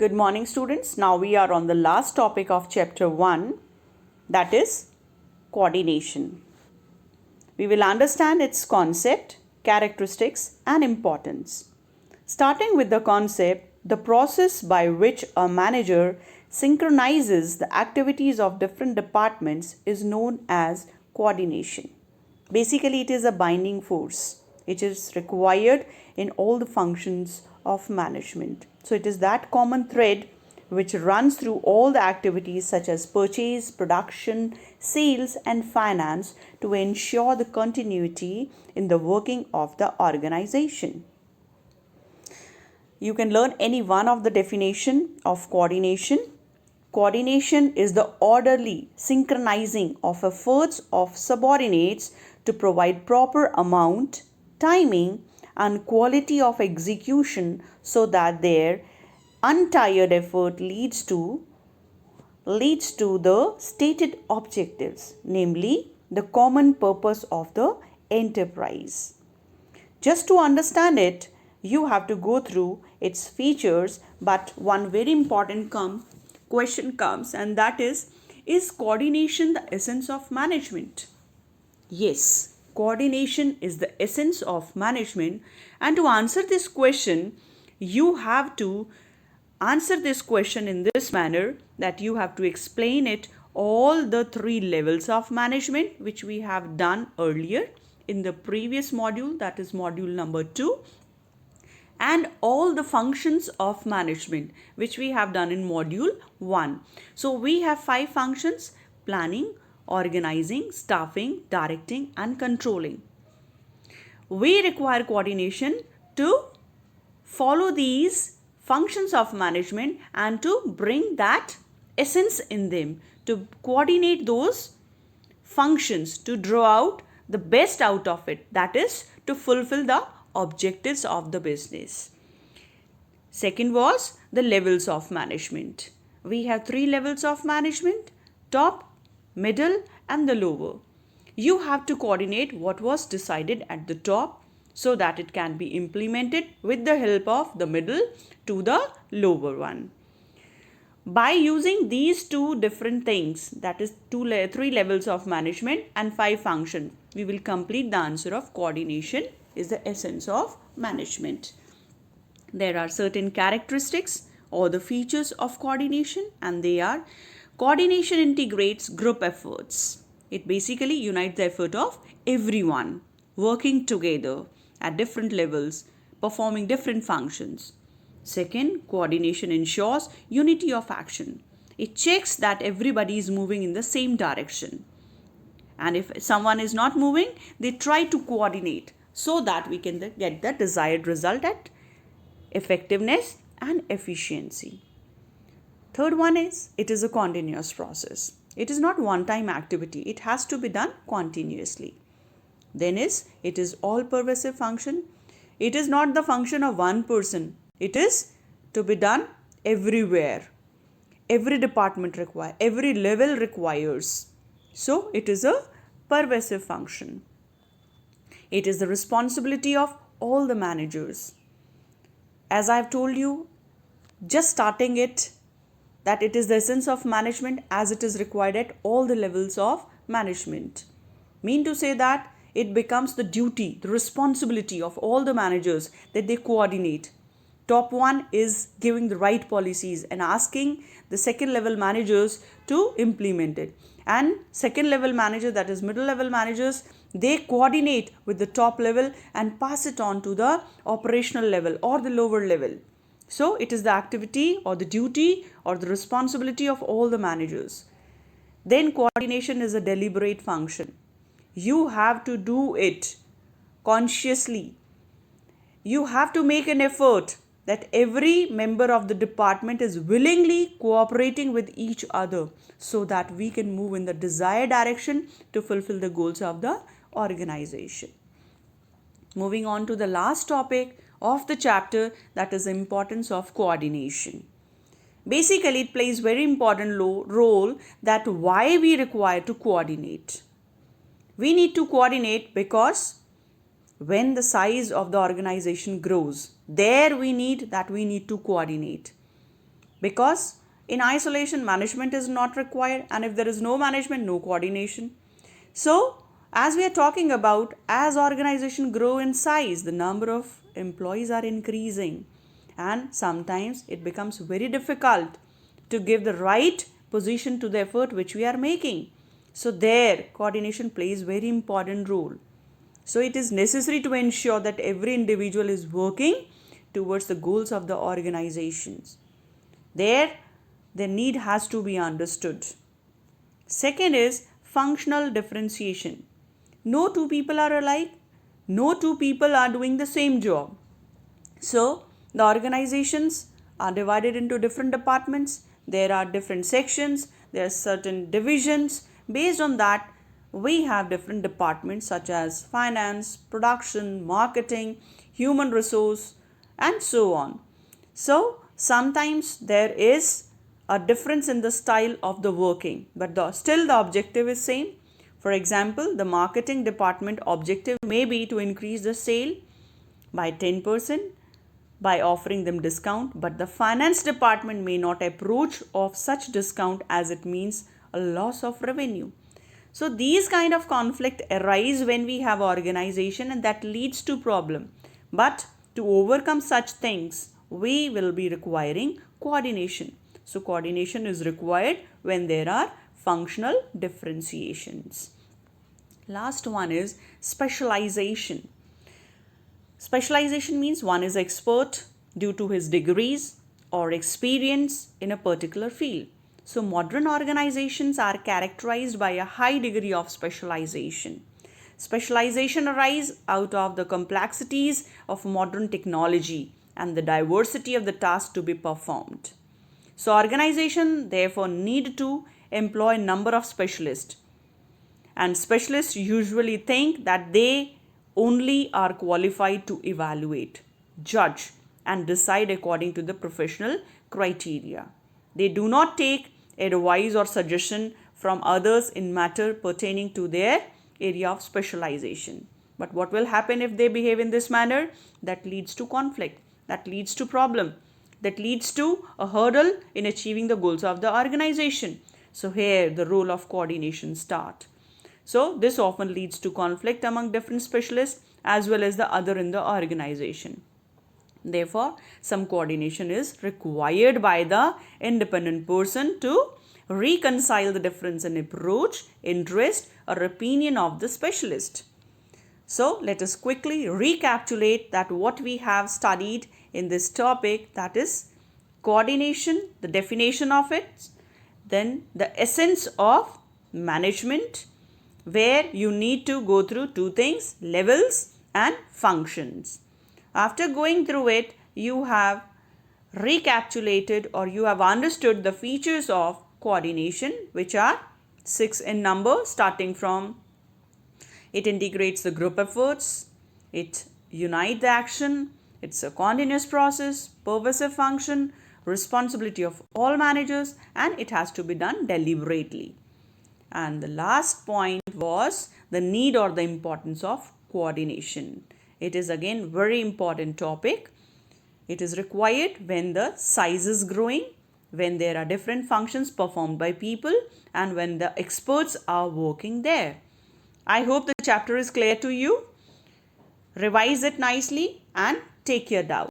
Good morning, students. Now we are on the last topic of chapter 1, that is coordination. We will understand its concept, characteristics, and importance. Starting with the concept, the process by which a manager synchronizes the activities of different departments is known as coordination. Basically, it is a binding force. It is required in all the functions of management. So it is that common thread which runs through all the activities such as purchase, production, sales, and finance to ensure the continuity in the working of the organization. You can learn any one of the definition of coordination. Coordination is the orderly synchronizing of efforts of subordinates to provide proper amount, timing, and quality of execution so that their untired effort leads to the stated objectives, namely the common purpose of the enterprise. Just to understand it, you have to go through its features, but one very important question comes, and that is coordination the essence of management? Yes, coordination is the essence of management, and to answer this question, you have to answer this question in this manner that you have to explain it all the three levels of management which we have done earlier in the previous module, that is module number 2, and all the functions of management which we have done in module 1. So we have 5 functions: planning, organizing, staffing, directing, and controlling. We require coordination to follow these functions of management and to bring that essence in them, to coordinate those functions, to draw out the best out of it, that is to fulfill the objectives of the business. Second was the levels of management. We have 3 levels of management: top, middle, and the lower. You have to coordinate what was decided at the top so that it can be implemented with the help of the middle to the lower one. By using these 2 different things, that is 3 levels of management and 5 functions, we will complete the answer of coordination is the essence of management. There are certain characteristics or the features of coordination, and they are: coordination integrates group efforts. It basically unites the effort of everyone working together at different levels, performing different functions. Second, coordination ensures unity of action. It checks that everybody is moving in the same direction. And if someone is not moving, they try to coordinate so that we can get the desired result at effectiveness and efficiency. Third one is, it is a continuous process. It is not one-time activity. It has to be done continuously. Then is, it is all-pervasive function. It is not the function of one person. It is to be done everywhere. Every department requires, every level requires. So it is a pervasive function. It is the responsibility of all the managers. As I have told you, just starting it, that it is the essence of management as it is required at all the levels of management. Mean to say that it becomes the duty, the responsibility of all the managers that they coordinate. Top one is giving the right policies and asking the second level managers to implement it. And second level manager, that is middle level managers, they coordinate with the top level and pass it on to the operational level or the lower level. So it is the activity or the duty or the responsibility of all the managers. Then coordination is a deliberate function. You have to do it consciously. You have to make an effort that every member of the department is willingly cooperating with each other so that we can move in the desired direction to fulfill the goals of the organization. Moving on to the last topic of the chapter, that is the importance of coordination. Basically, it plays very important role that why we require to coordinate. We need to coordinate because when the size of the organization grows, there we need to coordinate. Because in isolation, management is not required, and if there is no management, no coordination. So, as we are talking about, as organization grow in size, the number of employees are increasing, and sometimes it becomes very difficult to give the right position to the effort which we are making. So, there coordination plays very important role. So, it is necessary to ensure that every individual is working towards the goals of the organizations. There, the need has to be understood. Second is functional differentiation. No two people are alike. No two people are doing the same job. So, the organizations are divided into different departments. There are different sections. There are certain divisions. Based on that, we have different departments such as finance, production, marketing, human resource, and so on. So, sometimes there is a difference in the style of the working, but still the objective is same. For example, the marketing department objective may be to increase the sale by 10% by offering them discount, but the finance department may not approach of such discount as it means a loss of revenue. So these kind of conflict arise when we have organization, and that leads to problem. But to overcome such things, we will be requiring coordination. So coordination is required when there are functional differentiations. Last one is specialization. Specialization means one is expert due to his degrees or experience in a particular field. So modern organizations are characterized by a high degree of specialization. Specialization arises out of the complexities of modern technology and the diversity of the tasks to be performed. So organization therefore need to employ number of specialists, and specialists usually think that they only are qualified to evaluate, judge, and decide according to the professional criteria. They do not take advice or suggestion from others in matter pertaining to their area of specialization. But what will happen if they behave in this manner? That leads to conflict, that leads to problem, that leads to a hurdle in achieving the goals of the organization. So here the role of coordination starts. So this often leads to conflict among different specialists as well as the other in the organization. Therefore, some coordination is required by the independent person to reconcile the difference in approach, interest, or opinion of the specialist. So let us quickly recapitulate that what we have studied in this topic, that is coordination, the definition of it, then the essence of management, where you need to go through two things, levels and functions. After going through it, you have recapitulated or you have understood the features of coordination, which are 6 in number, starting from it integrates the group efforts, it unites the action, it's a continuous process, pervasive function, responsibility of all managers, and it has to be done deliberately. And the last point was the need or the importance of coordination. It is again very important topic. It is required when the size is growing, when there are different functions performed by people, and when the experts are working there. I hope the chapter is clear to you. Revise it nicely and take your doubts.